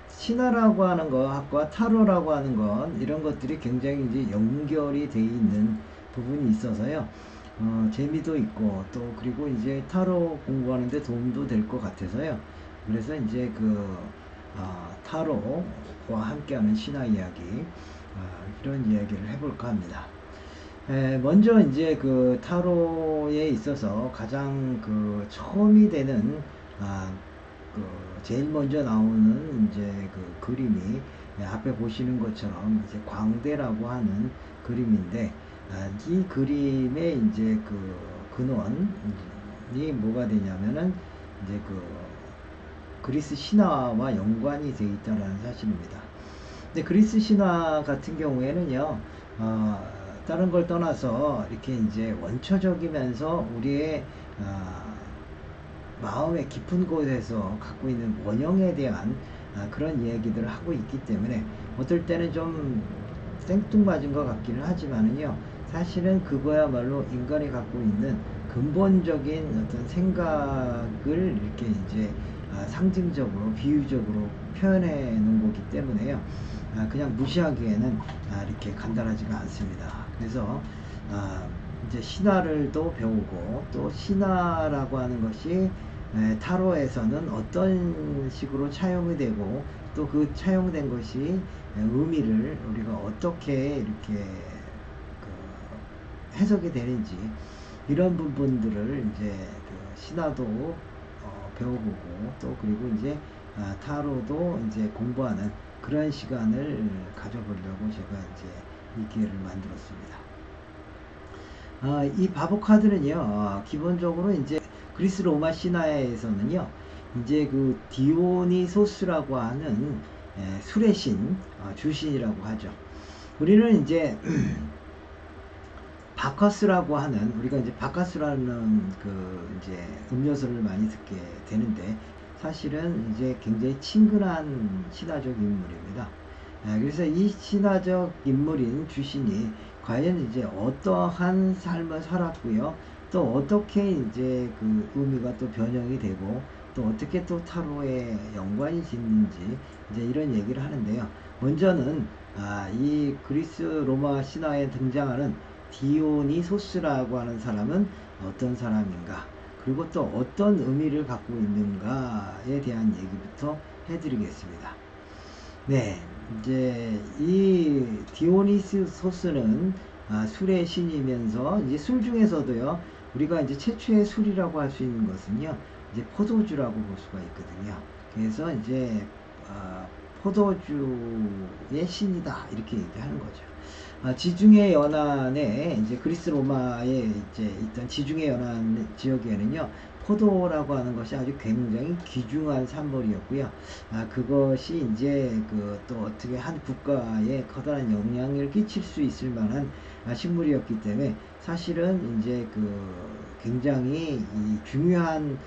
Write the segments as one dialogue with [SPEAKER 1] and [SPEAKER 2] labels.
[SPEAKER 1] 신화라고 하는 것과 타로라고 하는 것, 이런 것들이 굉장히 이제 연결이 돼 있는 부분이 있어서요. 재미도 있고, 또 그리고 이제 타로 공부하는데 도움도 될 것 같아서요. 그래서 이제 타로와 함께하는 신화 이야기, 이런 이야기를 해볼까 합니다. 먼저 이제 타로에 있어서 가장 처음이 되는, 아, 제일 먼저 나오는 이제 그림이, 앞에 보시는 것처럼 이제 광대라고 하는 그림인데, 이 그림의 이제 근원이 뭐가 되냐면은 이제 그리스 신화와 연관이 되어 있다는 사실입니다. 근데 그리스 신화 같은 경우에는요, 다른 걸 떠나서 이렇게 이제 원초적이면서 우리의 마음의 깊은 곳에서 갖고 있는 원형에 대한 그런 이야기들을 하고 있기 때문에 어떨 때는 좀 생뚱맞은 것 같기는 하지만은요, 사실은 그거야말로 인간이 갖고 있는 근본적인 어떤 생각을 이렇게 이제 상징적으로 비유적으로 표현해 놓은 거기 때문에요, 그냥 무시하기에는 이렇게 간단하지가 않습니다. 그래서 이제 신화를 또 배우고, 또 신화라고 하는 것이 타로에서는 어떤 식으로 차용이 되고, 또 그 차용된 것이 의미를 우리가 어떻게 이렇게 해석이 되는지, 이런 부분들을 이제 신화도 배워보고, 또 그리고 이제 타로도 이제 공부하는 그런 시간을 가져보려고 제가 이제 이 기회를 만들었습니다. 이 바보 카드는요, 기본적으로 이제 그리스 로마 신화에서는요, 이제 디오니소스라고 하는 술의 신, 주신이라고 하죠. 우리는 이제 바카스라고 하는, 우리가 이제 바카스라는 이제 음료수를 많이 듣게 되는데, 사실은 이제 굉장히 친근한 신화적 인물입니다. 그래서 이 신화적 인물인 주신이 과연 이제 어떠한 삶을 살았고요, 또 어떻게 이제 의미가 또 변형이 되고, 또 어떻게 또 타로에 연관이 짓는지, 이제 이런 얘기를 하는데요. 먼저는 이 그리스 로마 신화에 등장하는 디오니소스라고 하는 사람은 어떤 사람인가, 그리고 또 어떤 의미를 갖고 있는가에 대한 얘기부터 해드리겠습니다. 네, 이제 이 디오니소스는 술의 신이면서, 이제 술 중에서도요, 우리가 이제 최초의 술이라고 할 수 있는 것은요, 이제 포도주라고 볼 수가 있거든요. 그래서 이제 포도주의 신이다, 이렇게 얘기하는 거죠. 지중해 연안에, 이제 그리스 로마에 이제 있던 지중해 연안 지역에는요, 포도라고 하는 것이 아주 굉장히 귀중한 산물이었고요. 그것이 이제 또 어떻게 한 국가에 커다란 영향을 끼칠 수 있을 만한 식물이었기 때문에, 사실은 이제 굉장히 중요한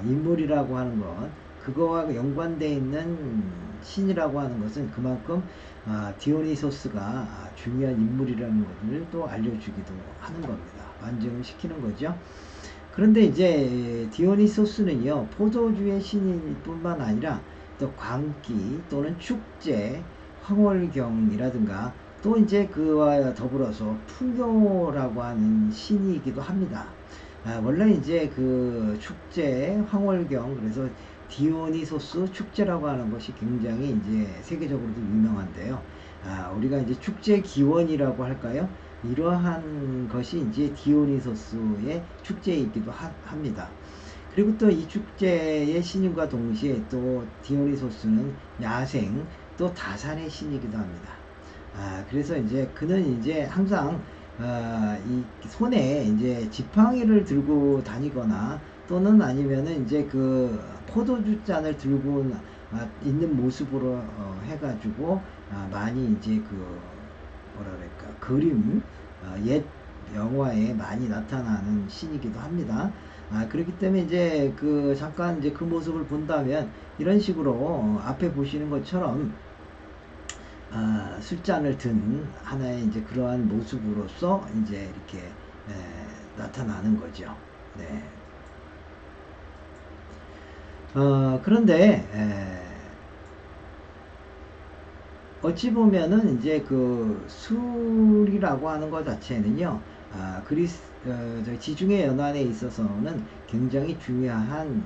[SPEAKER 1] 인물이라고 하는 것, 그거와 연관되어 있는 신이라고 하는 것은 그만큼 디오니소스가 중요한 인물이라는 것을 또 알려주기도 하는 겁니다. 완증을 시키는 거죠. 그런데 이제 디오니소스는요, 포도주의 신일 뿐만 아니라 또 광기 또는 축제, 황홀경이라든가, 또 이제 그와 더불어서 풍요라고 하는 신이기도 합니다. 원래 이제 축제, 황홀경, 그래서 디오니소스 축제라고 하는 것이 굉장히 이제 세계적으로도 유명한데요. 우리가 이제 축제 기원이라고 할까요? 이러한 것이 이제 디오니소스의 축제이기도 합니다. 그리고 또 이 축제의 신임과 동시에 또 디오니소스는 야생, 또 다산의 신이기도 합니다. 그래서 이제 그는 이제 항상 이 손에 이제 지팡이를 들고 다니거나, 또는 아니면은 이제 포도주 잔을 들고 있는 모습으로 해가지고 많이 이제 뭐라 그럴까, 그림, 옛 영화에 많이 나타나는 신이기도 합니다. 그렇기 때문에 이제 잠깐 이제 그 모습을 본다면, 이런 식으로 앞에 보시는 것처럼 술잔을 든 하나의 이제 그러한 모습으로서 이제 이렇게 나타나는 거죠. 네. 그런데 어찌 보면은 이제 그 술이라고 하는 것 자체는요, 저 지중해 연안에 있어서는 굉장히 중요한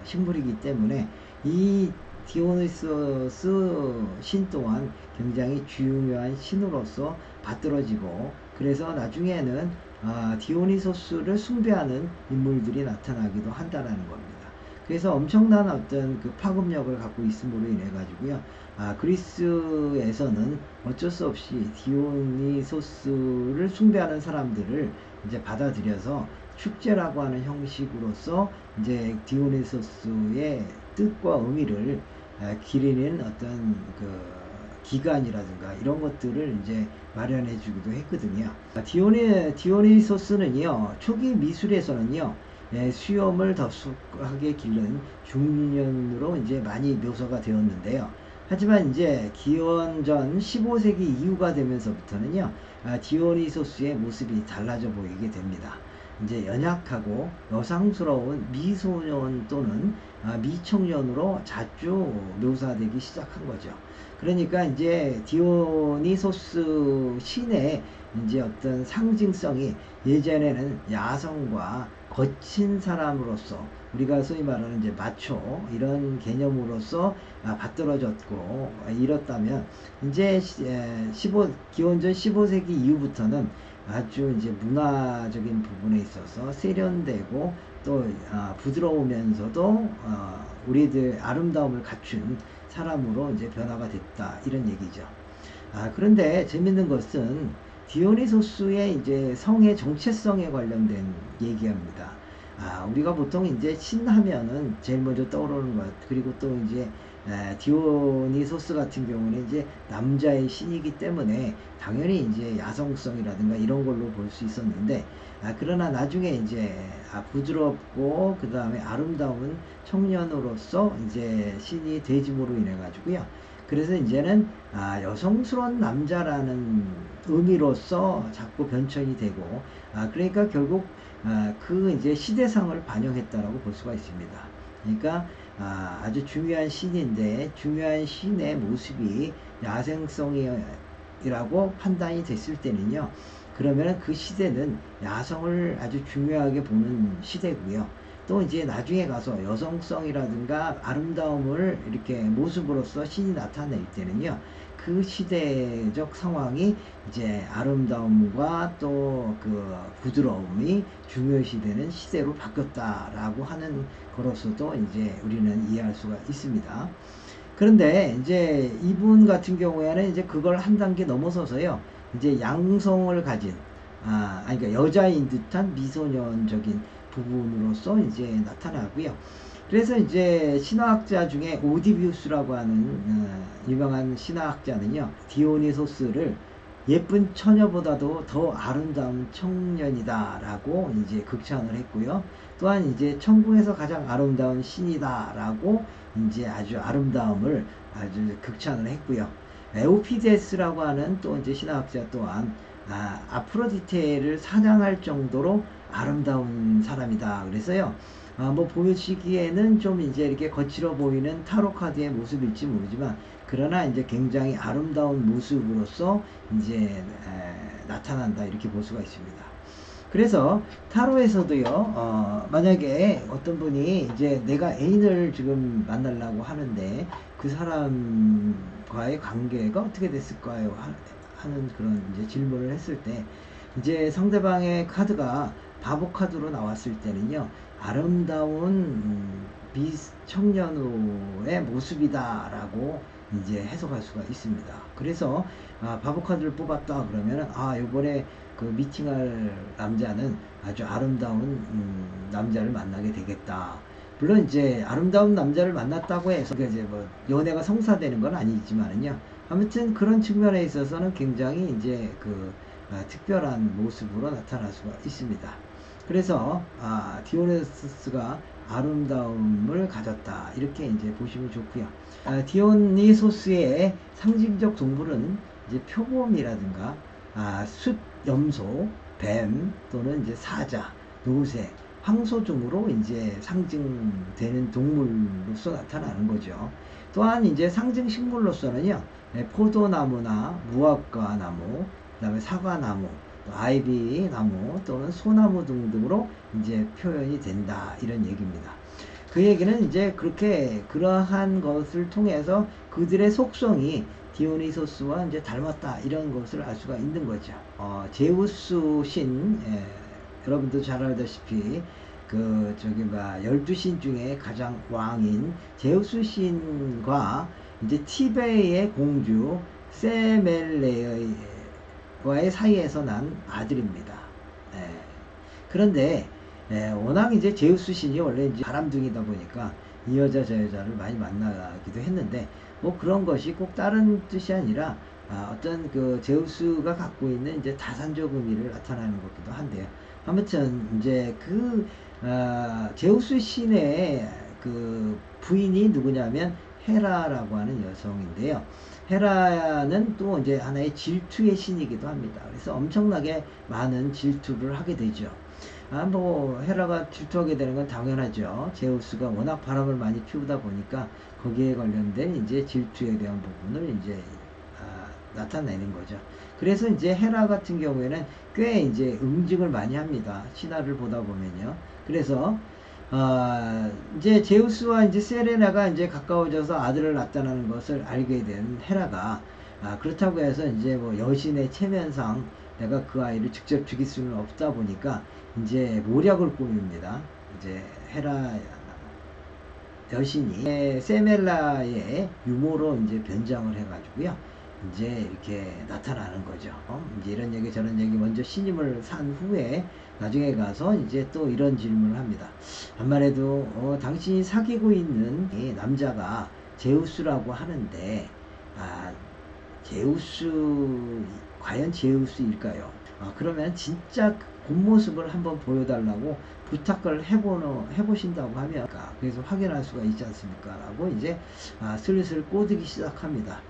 [SPEAKER 1] 식물이기 때문에 이 디오니소스 신 또한 굉장히 중요한 신으로서 받들어지고, 그래서 나중에는 디오니소스를 숭배하는 인물들이 나타나기도 한다라는 겁니다. 그래서 엄청난 어떤 그 파급력을 갖고 있음으로 인해 가지고요. 그리스에서는 어쩔 수 없이 디오니소스를 숭배하는 사람들을 이제 받아들여서 축제라고 하는 형식으로서 이제 디오니소스의 뜻과 의미를 기리는 어떤 그 기간이라든가 이런 것들을 이제 마련해 주기도 했거든요. 디오니소스는요, 초기 미술에서는요, 수염을 덥석하게 기른 중년으로 이제 많이 묘사가 되었는데요. 하지만 이제 기원전 15세기 이후가 되면서부터는요, 디오니소스의 모습이 달라져 보이게 됩니다. 이제 연약하고 여상스러운 미소년 또는 미청년으로 자주 묘사되기 시작한 거죠. 그러니까 이제 디오니소스 신의 이제 어떤 상징성이 예전에는 야성과 거친 사람으로서, 우리가 소위 말하는 이제 마초 이런 개념으로서 받들어졌고 이렇다면, 이제 기원전 15세기 이후부터는 아주 이제 문화적인 부분에 있어서 세련되고 또 부드러우면서도 우리들 아름다움을 갖춘 사람으로 이제 변화가 됐다, 이런 얘기죠. 그런데 재밌는 것은 디오니소스의 이제 성의 정체성에 관련된 얘기합니다. 우리가 보통 이제 신 하면은 제일 먼저 떠오르는 것, 그리고 또 이제 디오니소스 같은 경우는 이제 남자의 신이기 때문에 당연히 이제 야성성이라든가 이런 걸로 볼 수 있었는데, 그러나 나중에 이제 부드럽고 그 다음에 아름다운 청년으로서 이제 신이 되짐으로 인해 가지고요. 그래서 이제는 여성스러운 남자라는 의미로서 자꾸 변천이 되고, 그러니까 결국 그 이제 시대상을 반영했다라고 볼 수가 있습니다. 그러니까 아주 중요한 신인데, 중요한 신의 모습이 야생성이라고 판단이 됐을 때는요, 그러면 그 시대는 야성을 아주 중요하게 보는 시대고요. 또 이제 나중에 가서 여성성이라든가 아름다움을 이렇게 모습으로서 신이 나타낼 때는요, 그 시대적 상황이 이제 아름다움과 또 그 부드러움이 중요시되는 시대로 바뀌었다라고 하는 거로서도 이제 우리는 이해할 수가 있습니다. 그런데 이제 이분 같은 경우에는 이제 그걸 한 단계 넘어서서요, 이제 양성을 가진, 그러니까 여자인 듯한 미소년적인 부분으로서 이제 나타나고요. 그래서 이제 신화학자 중에 오디비우스라고 하는 유명한 신화학자는요, 디오니소스를 예쁜 처녀보다도 더 아름다운 청년이다라고 이제 극찬을 했고요. 또한 이제 천국에서 가장 아름다운 신이다라고 이제 아주 아름다움을 아주 극찬을 했고요. 에우피데스라고 하는 또 이제 신화학자 또한 아프로디테를 사냥할 정도로 아름다운 사람이다. 그래서요, 뭐 보시기에는 좀 이제 이렇게 거칠어 보이는 타로 카드의 모습일지 모르지만, 그러나 이제 굉장히 아름다운 모습으로서 이제 나타난다, 이렇게 볼 수가 있습니다. 그래서 타로에서도요, 만약에 어떤 분이 이제 내가 애인을 지금 만나려고 하는데 그 사람과의 관계가 어떻게 됐을까요? 하는 그런 이제 질문을 했을 때, 이제 상대방의 카드가 바보 카드로 나왔을 때는요, 아름다운 미청년의 모습이다라고 이제 해석할 수가 있습니다. 그래서 바보 카드를 뽑았다 그러면은, 이번에 그 미팅할 남자는 아주 아름다운 남자를 만나게 되겠다. 물론 이제 아름다운 남자를 만났다고 해서 이제 뭐 연애가 성사되는 건 아니지만은요, 아무튼 그런 측면에 있어서는 굉장히 이제 그 특별한 모습으로 나타날 수가 있습니다. 그래서 디오니소스가 아름다움을 가졌다, 이렇게 이제 보시면 좋고요. 디오니소스의 상징적 동물은 이제 표범이라든가 숫, 염소, 뱀 또는 이제 사자, 노새, 황소 등으로 이제 상징되는 동물로서 나타나는 거죠. 또한 이제 상징 식물로서는요, 포도나무나 무화과 나무, 그 다음에 사과나무, 또 아이비 나무 또는 소나무 등등으로 이제 표현이 된다 이런 얘기입니다. 그 얘기는 이제 그렇게 그러한 것을 통해서 그들의 속성이 디오니소스와 이제 닮았다 이런 것을 알 수가 있는 거죠. 제우스 신, 여러분도 잘 알다시피 그 저기 뭐 12신 중에 가장 왕인 제우스 신과 이제 티베의 공주 세멜레와의 사이에서 난 아들입니다. 예. 그런데 워낙 이제 제우스 신이 원래 이제 바람둥이다 보니까 이 여자 저 여자를 많이 만나기도 했는데 뭐 그런 것이 꼭 다른 뜻이 아니라 어떤 그 제우스가 갖고 있는 이제 다산적 의미를 나타나는 것기도 한데요. 아무튼 이제 그 제우스 신의 그 부인이 누구냐면 헤라라고 하는 여성인데요. 헤라는 또 이제 하나의 질투의 신이기도 합니다. 그래서 엄청나게 많은 질투를 하게 되죠. 뭐 헤라가 질투하게 되는 건 당연하죠. 제우스가 워낙 바람을 많이 피우다 보니까 거기에 관련된 이제 질투에 대한 부분을 이제 나타내는 거죠. 그래서 이제 헤라 같은 경우에는 꽤 이제 응징을 많이 합니다. 신화를 보다 보면요. 그래서 이제 제우스와 이제 세레나가 이제 가까워져서 아들을 낳았다는 것을 알게 된 헤라가 그렇다고 해서 이제 뭐 여신의 체면상 내가 그 아이를 직접 죽일 수는 없다 보니까 이제 모략을 꾸밉니다. 이제 헤라 여신이 세멜라의 유모로 이제 변장을 해가지고요. 이제 이렇게 나타나는 거죠. 이제 이런 얘기 저런 얘기 먼저 신임을 산 후에 나중에 가서 이제 또 이런 질문을 합니다. 한말에도 당신이 사귀고 있는 이 남자가 제우스라고 하는데 제우스 과연 제우스일까요? 그러면 진짜 본 모습을 한번 보여달라고 부탁을 해보신다고 하면 그래서 확인할 수가 있지 않습니까? 라고 이제 슬슬 꼬드기 시작합니다.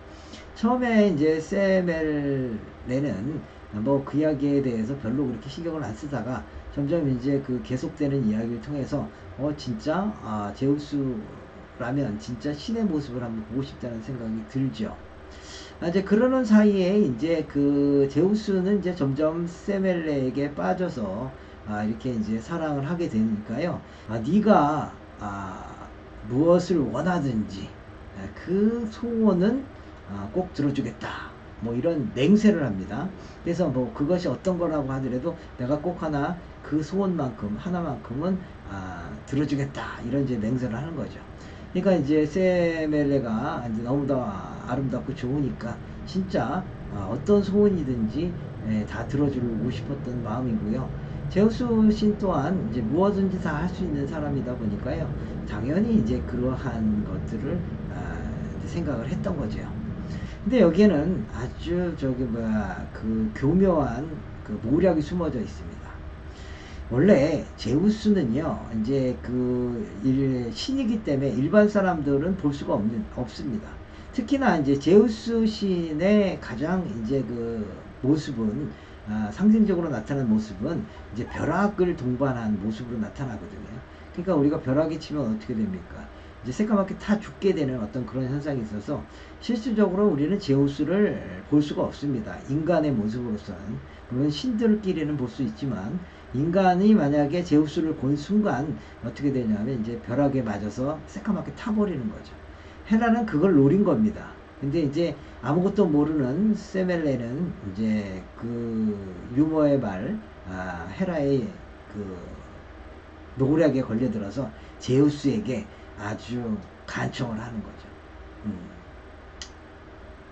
[SPEAKER 1] 처음에 이제 세멜레는 뭐 그 이야기에 대해서 별로 그렇게 신경을 안 쓰다가 점점 이제 그 계속되는 이야기를 통해서 진짜 제우스라면 진짜 신의 모습을 한번 보고 싶다는 생각이 들죠. 이제 그러는 사이에 이제 그 제우스는 이제 점점 세멜레에게 빠져서 이렇게 이제 사랑을 하게 되니까요. 네가 무엇을 원하든지 그 소원은 꼭 들어주겠다. 뭐 이런 맹세를 합니다. 그래서 뭐 그것이 어떤 거라고 하더라도 내가 꼭 하나 그 소원만큼 하나만큼은 들어주겠다. 이런 이제 맹세를 하는 거죠. 그러니까 이제 세멜레가 이제 너무 더 아름답고 좋으니까 진짜 어떤 소원이든지 다 들어주고 싶었던 마음이고요. 제우스 신 또한 이제 무엇든지 다 할 수 있는 사람이다 보니까요. 당연히 이제 그러한 것들을 생각을 했던 거죠. 근데 여기에는 아주 그 교묘한 그 모략이 숨어져 있습니다. 원래 제우스는요, 이제 신이기 때문에 일반 사람들은 볼 수가 없습니다. 특히나 이제 제우스 신의 가장 이제 그 모습은, 상징적으로 나타나는 모습은 이제 벼락을 동반한 모습으로 나타나거든요. 그러니까 우리가 벼락이 치면 어떻게 됩니까? 이제 새까맣게 다 죽게 되는 어떤 그런 현상이 있어서 실질적으로 우리는 제우스를 볼 수가 없습니다. 인간의 모습으로서는. 물론 신들끼리는 볼 수 있지만 인간이 만약에 제우스를 본 순간 어떻게 되냐면 이제 벼락에 맞아서 새까맣게 타버리는 거죠. 헤라는 그걸 노린 겁니다. 근데 이제 아무것도 모르는 세멜레는 이제 그 유머의 말, 헤라의 그 노략에 걸려들어서 제우스에게 아주 간청을 하는 거죠.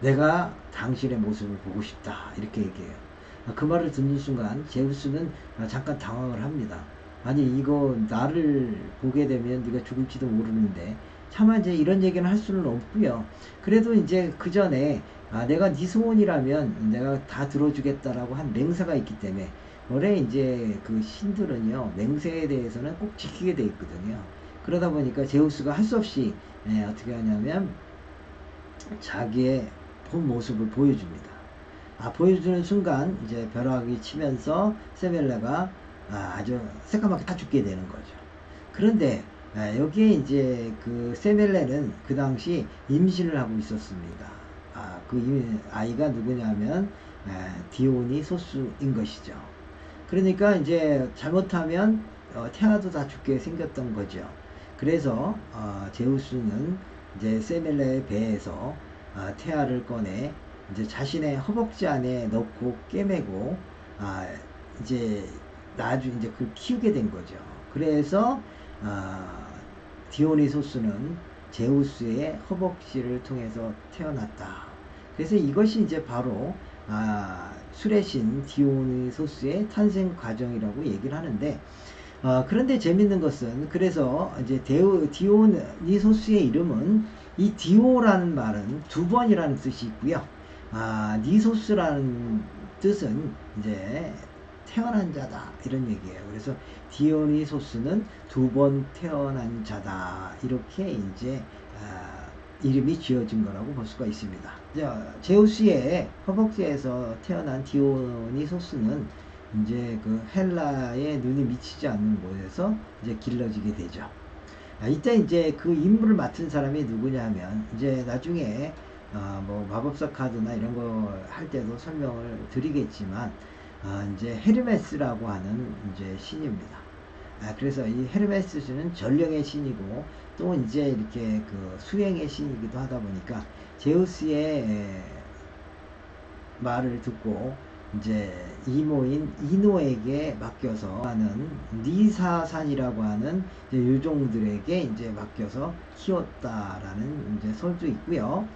[SPEAKER 1] 내가 당신의 모습을 보고 싶다. 이렇게 얘기해요. 그 말을 듣는 순간 제우스는 잠깐 당황을 합니다. 아니 이거 나를 보게 되면 네가 죽을지도 모르는데 차마 이제 이런 얘기는 할 수는 없고요. 그래도 이제 그 전에 내가 네 소원이라면 내가 다 들어주겠다라고 한 맹세가 있기 때문에 원래 이제 그 신들은요 맹세에 대해서는 꼭 지키게 돼 있거든요. 그러다 보니까 제우스가 할 수 없이 어떻게 하냐면 자기의 본 모습을 보여줍니다. 보여주는 순간 이제 벼락이 치면서 세멜레가 아주 새까맣게 다 죽게 되는 거죠. 그런데 여기에 이제 그 세멜레는 그 당시 임신을 하고 있었습니다. 아이가 누구냐면 디오니소스인 것이죠. 그러니까 이제 잘못하면 태아도 다 죽게 생겼던 거죠. 그래서 제우스는 이제 세멜레의 배에서 태아를 꺼내 이제 자신의 허벅지 안에 넣고 꿰매고 이제 나중에 이제 그걸 키우게 된 거죠. 그래서 디오니소스는 제우스의 허벅지를 통해서 태어났다. 그래서 이것이 이제 바로 술의 신 디오니소스의 탄생 과정이라고 얘기를 하는데, 그런데 재밌는 것은, 그래서 이제 디오니소스의 이름은, 이 디오라는 말은 두 번이라는 뜻이 있고요. 니소스라는 뜻은 이제 태어난 자다, 이런 얘기예요. 그래서 디오니소스는 두 번 태어난 자다, 이렇게 이제 이름이 지어진 거라고 볼 수가 있습니다. 제우스의 허벅지에서 태어난 디오니소스는 이제 그 헬라의 눈이 미치지 않는 곳에서 이제 길러지게 되죠. 이때 이제 그 임무를 맡은 사람이 누구냐 하면, 이제 나중에 뭐 마법사 카드나 이런 거 할 때도 설명을 드리겠지만, 이제 헤르메스라고 하는 이제 신입니다. 그래서 이 헤르메스는 전령의 신이고, 또 이제 이렇게 그 수행의 신이기도 하다 보니까 제우스의 말을 듣고 이제 이모인 이노에게 맡겨서 하는 니사산이라고 하는 이제 유종들에게 이제 맡겨서 키웠다라는 이제 설도 있고요.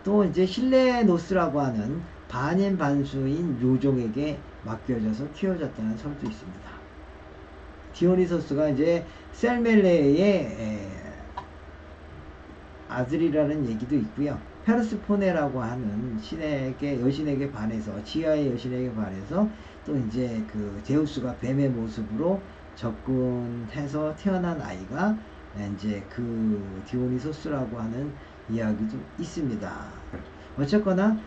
[SPEAKER 1] 또 이제 실레노스라고 하는 반인반수인 요종에게 맡겨져서 키워졌다는 설도 있습니다. 디오니소스가 이제 셀멜레의 아들이라는 얘기도 있고요. 페르스포네라고 하는 여신에게 반해서, 지하의 여신에게 반해서 또 이제 그 제우스가 뱀의 모습으로 접근해서 태어난 아이가 이제 그 디오니소스라고 하는 이야기도 있습니다. 어쨌거나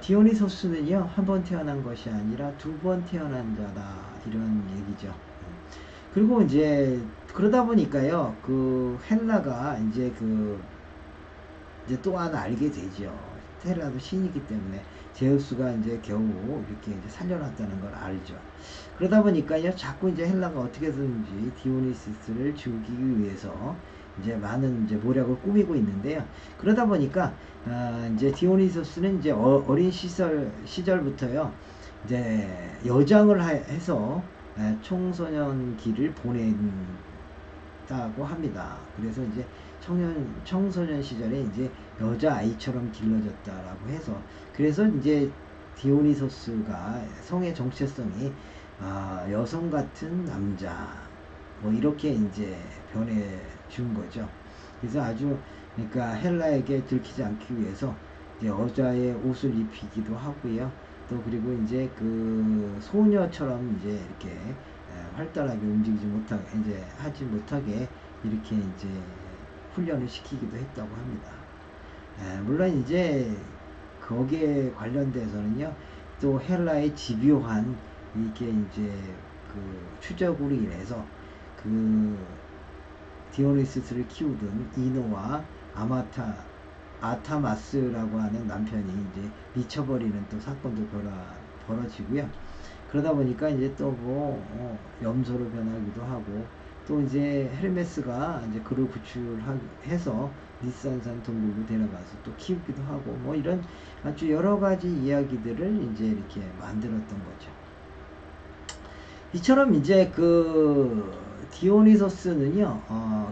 [SPEAKER 1] 디오니소스는요, 한 번 태어난 것이 아니라 두 번 태어난 자다, 이런 얘기죠. 그리고 이제 그러다 보니까요, 그 헬라가 이제 또 하나 알게 되죠. 헬라도 신이기 때문에 제우스가 이제 겨우 이렇게 이제 살려놨다는 걸 알죠. 그러다 보니까요, 자꾸 이제 헬라가 어떻게든지 디오니시스를 죽이기 위해서 이제 많은 이제 모략을 꾸미고 있는데요. 그러다 보니까 이제 디오니소스는 이제 어린 시절부터요, 이제 여장을 해서 청소년기를 보냈다고 합니다. 그래서 이제 청소년 시절에 이제 여자아이처럼 길러졌다라고 해서, 그래서 이제 디오니소스가 성의 정체성이 여성 같은 남자, 뭐 이렇게 이제 변해준 거죠. 그래서 그러니까 헬라에게 들키지 않기 위해서 이제 여자의 옷을 입히기도 하고요. 또 그리고 이제 그 소녀처럼 이제 이렇게 활달하게 움직이지 못하게, 이제 하지 못하게 이렇게 이제 훈련을 시키기도 했다고 합니다. 물론 이제 거기에 관련돼서는요, 또 헬라의 집요한 이게 이제 그 추적으로 인해서 그 디오니시스를 키우던 이노와 아타마스라고 하는 남편이 이제 미쳐버리는 또 사건도 벌어지고요. 그러다 보니까 이제 또 뭐 염소로 변하기도 하고, 또 이제 헤르메스가 이제 그를 구출해서 니산산 동굴로 데려가서 또 키우기도 하고, 뭐 이런 아주 여러 가지 이야기들을 이제 이렇게 만들었던 거죠. 이처럼 이제 그 디오니소스는요,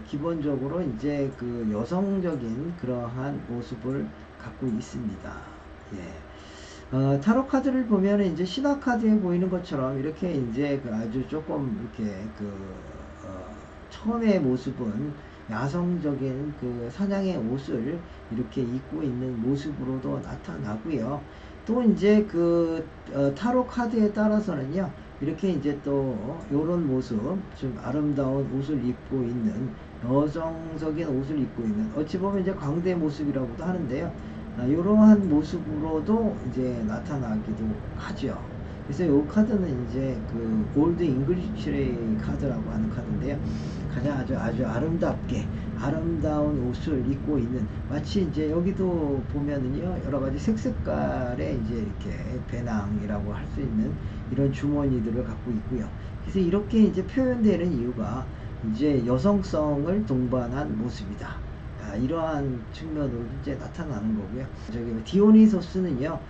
[SPEAKER 1] 기본적으로 이제 그 여성적인 그러한 모습을 갖고 있습니다. 타로 카드를 보면 이제 신화 카드에 보이는 것처럼 이렇게 이제 그 아주 조금 이렇게 처음의 모습은 야성적인 그 사냥의 옷을 이렇게 입고 있는 모습으로도 나타나고요. 또 이제 그 타로 카드에 따라서는요, 이렇게 이제 또 요런 모습, 좀 아름다운 옷을 입고 있는, 여성적인 옷을 입고 있는, 어찌 보면 이제 광대의 모습이라고도 하는데요. 이러한 모습으로도 이제 나타나기도 하죠. 그래서 이 카드는 이제 그 올드 잉글리시 카드라고 하는 카드인데요. 가장 아주 아름답게 아름다운 옷을 입고 있는, 마치 이제 여기도 보면은요 여러 가지 색깔의 이제 이렇게 배낭이라고 할 수 있는 이런 주머니들을 갖고 있고요. 그래서 이렇게 이제 표현되는 이유가 이제 여성성을 동반한 모습이다. 이러한 측면으로 이제 나타나는 거고요. 저기 디오니소스는요,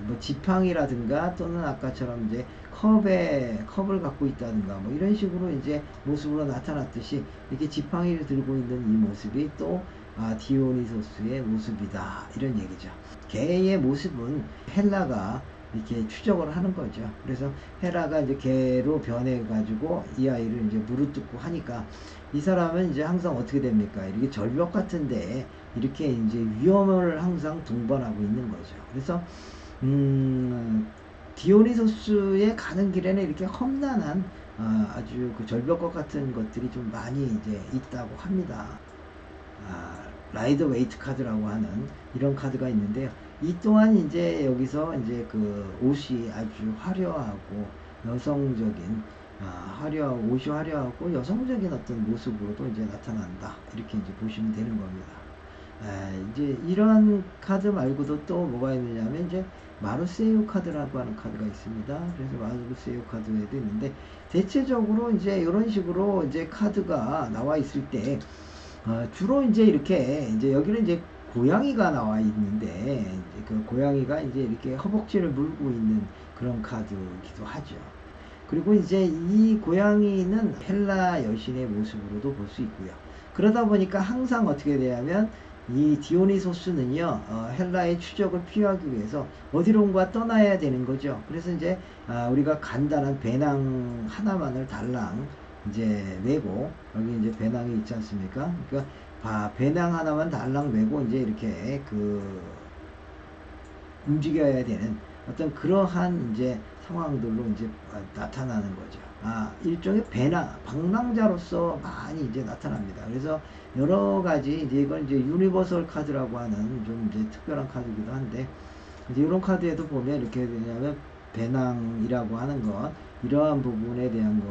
[SPEAKER 1] 뭐 지팡이라든가 또는 아까처럼 이제 컵을 갖고 있다든가 뭐 이런 식으로 이제 모습으로 나타났듯이 이렇게 지팡이를 들고 있는 이 모습이 또 디오니소스의 모습이다, 이런 얘기죠. 개의 모습은 헬라가 이렇게 추적을 하는 거죠. 그래서 헤라가 이제 개로 변해 가지고 이 아이를 이제 무릎뜯고 하니까 이 사람은 이제 항상 어떻게 됩니까? 이렇게 절벽 같은데 이렇게 이제 위험을 항상 동반하고 있는 거죠. 그래서 디오니소스의 가는 길에는 이렇게 험난한 아주 그 절벽과 같은 것들이 좀 많이 이제 있다고 합니다. 라이더 웨이트 카드라고 하는 이런 카드가 있는데요. 이 또한 이제 여기서 이제 그 옷이 아주 화려하고 여성적인, 옷이 화려하고 여성적인 어떤 모습으로도 이제 나타난다, 이렇게 이제 보시면 되는 겁니다. 이제 이런 카드 말고도 또 뭐가 있느냐면 이제 마르세유 카드라고 하는 카드가 있습니다. 그래서 마르세유 카드에도 있는데, 대체적으로 이제 이런 식으로 이제 카드가 나와 있을 때 주로 이제 이렇게 이제 여기는 이제 고양이가 나와 있는데, 이제 그 고양이가 이제 이렇게 허벅지를 물고 있는 그런 카드이기도 하죠. 그리고 이제 이 고양이는 헬라 여신의 모습으로도 볼 수 있고요. 그러다 보니까 항상 어떻게 되냐면 이 디오니소스는요, 헬라의 추적을 피하기 위해서 어디론가 떠나야 되는 거죠. 그래서 이제 우리가 간단한 배낭 하나만을 달랑 이제 메고, 여기 이제 배낭이 있지 않습니까? 그러니까 배낭 하나만 달랑 메고 이제 이렇게 그 움직여야 되는 어떤 그러한 이제 상황들로 이제 나타나는 거죠. 일종의 방랑자로서 많이 이제 나타납니다. 그래서 여러 가지 이제 이건 이제 유니버설 카드라고 하는 좀 이제 특별한 카드이기도 한데, 이제 이런 카드에도 보면 이렇게 되냐면 배낭이라고 하는 것, 이러한 부분에 대한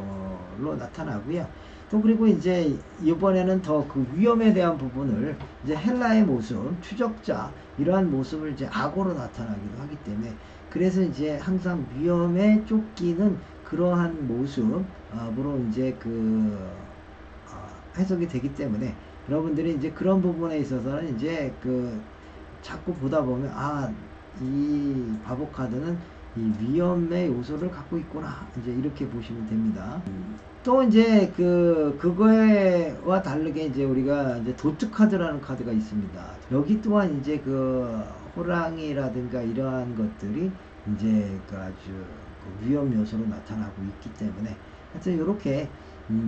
[SPEAKER 1] 걸로 나타나고요. 또 그리고 이제 이번에는 더 그 위험에 대한 부분을 이제 헬라의 모습, 추적자, 이러한 모습을 이제 악어로 나타나기도 하기 때문에, 그래서 이제 항상 위험에 쫓기는 그러한 모습으로 이제 해석이 되기 때문에, 여러분들이 이제 그런 부분에 있어서는 이제 자꾸 보다 보면 이 바보 카드는 이 위험의 요소를 갖고 있구나, 이제 이렇게 보시면 됩니다. 또 이제 그거와 다르게 이제 우리가 이제 도트 카드라는 카드가 있습니다. 여기 또한 이제 호랑이라든가 이러한 것들이 이제 아주 위험 요소로 나타나고 있기 때문에, 하여튼 이렇게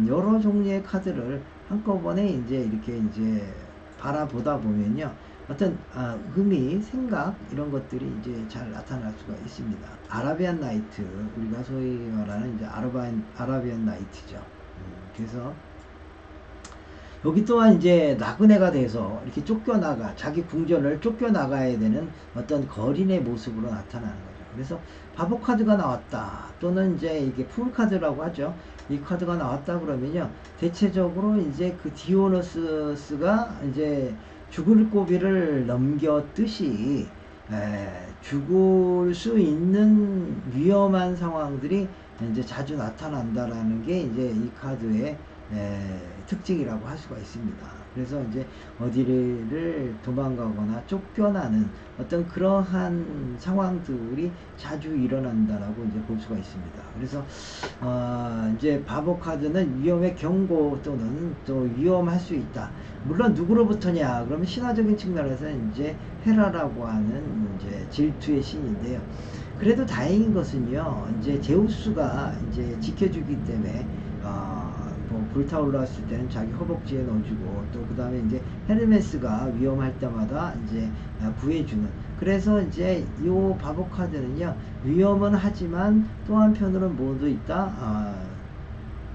[SPEAKER 1] 여러 종류의 카드를 한꺼번에 이제 이렇게 이제 바라보다 보면요, 어떤 의미, 생각, 이런 것들이 이제 잘 나타날 수가 있습니다. 아라비안 나이트, 우리가 소위 말하는 이제 아라비안 나이트죠. 그래서 여기 또한 이제 나그네가 돼서 이렇게 자기 궁전을 쫓겨나가야 되는 어떤 거린의 모습으로 나타나는 거죠. 그래서 바보 카드가 나왔다, 또는 이제 이게 풀 카드라고 하죠. 이 카드가 나왔다 그러면요, 대체적으로 이제 그 디오노스가 이제 죽을 고비를 넘겼듯이 죽을 수 있는 위험한 상황들이 이제 자주 나타난다라는 게 이제 이 카드의 특징이라고 할 수가 있습니다. 그래서 이제 어디를 도망가거나 쫓겨나는 어떤 그러한 상황들이 자주 일어난다라고 이제 볼 수가 있습니다. 그래서 이제 바보 카드는 위험의 경고 또는 또 위험할 수 있다. 물론 누구로부터냐? 그러면 신화적인 측면에서는 이제 헤라라고 하는 이제 질투의 신인데요. 그래도 다행인 것은요, 이제 제우스가 이제 지켜주기 때문에 불타올랐을 때는 자기 허벅지에 넣어주고, 또 그 다음에 이제 헤르메스가 위험할 때마다 이제 구해주는, 그래서 이제 요 바보 카드는요, 위험은 하지만 또 한편으로는 뭐도 있다,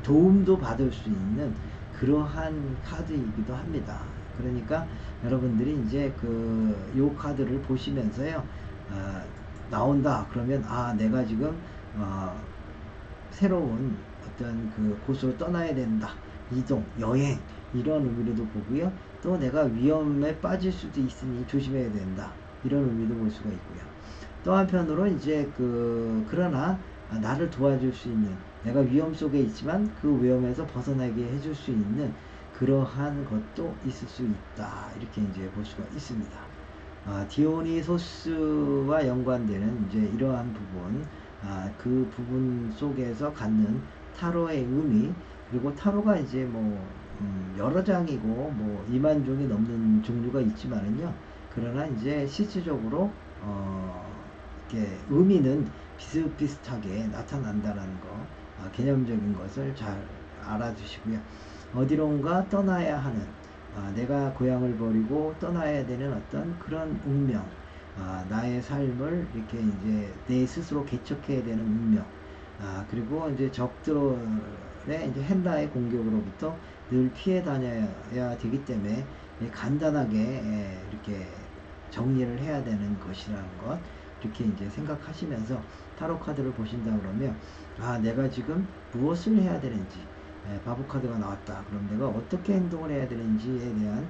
[SPEAKER 1] 도움도 받을 수 있는 그러한 카드이기도 합니다. 그러니까 여러분들이 이제 요 카드를 보시면서요, 나온다 그러면 내가 지금 어, 새로운 어떤 그 곳으로 떠나야 된다. 이동, 여행, 이런 의미로도 보고요. 또 내가 위험에 빠질 수도 있으니 조심해야 된다. 이런 의미도 볼 수가 있고요. 또 한편으로 이제 그러나 나를 도와줄 수 있는, 내가 위험 속에 있지만 그 위험에서 벗어나게 해줄 수 있는 그러한 것도 있을 수 있다. 이렇게 이제 볼 수가 있습니다. 디오니소스와 연관되는 이제 이러한 부분, 그 부분 속에서 갖는 타로의 의미, 그리고 타로가 이제 뭐 여러 장이고 뭐 2만 종이 넘는 종류가 있지만은요. 그러나 이제 실질적으로 이렇게 의미는 비슷비슷하게 나타난다라는 거, 개념적인 것을 잘 알아주시고요. 어디론가 떠나야 하는, 내가 고향을 버리고 떠나야 되는 어떤 그런 운명, 나의 삶을 이렇게 이제 내 스스로 개척해야 되는 운명, 그리고 이제 적들의 이제 헨라의 공격으로부터 늘 피해 다녀야 되기 때문에 간단하게 이렇게 정리를 해야 되는 것이라는 것, 이렇게 이제 생각하시면서 타로 카드를 보신다 그러면 내가 지금 무엇을 해야 되는지, 바보 카드가 나왔다. 그럼 내가 어떻게 행동을 해야 되는지에 대한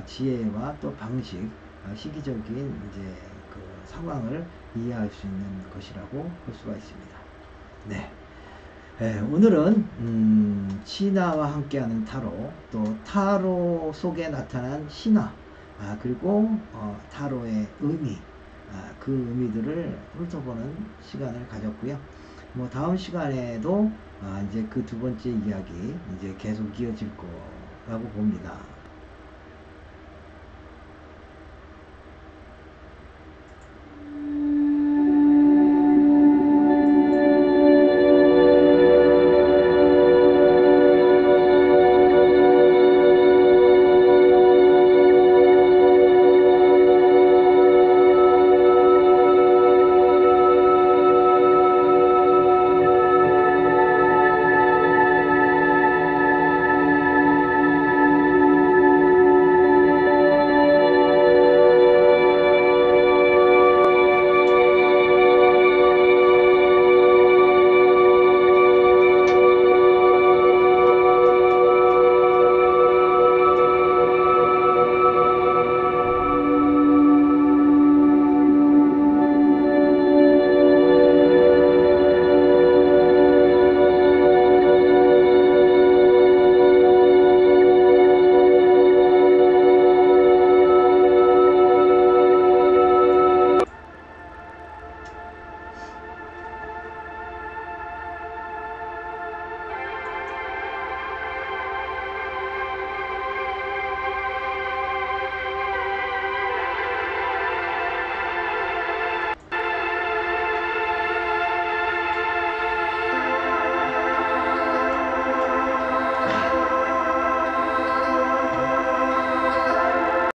[SPEAKER 1] 지혜와 또 방식, 시기적인 이제 그 상황을 이해할 수 있는 것이라고 볼 수가 있습니다. 네. 오늘은 신화와 함께하는 타로, 또 타로 속에 나타난 신화, 그리고 타로의 의미, 그 의미들을 훑어보는 시간을 가졌고요. 뭐 다음 시간에도 이제 그 두 번째 이야기 이제 계속 이어질 거라고 봅니다.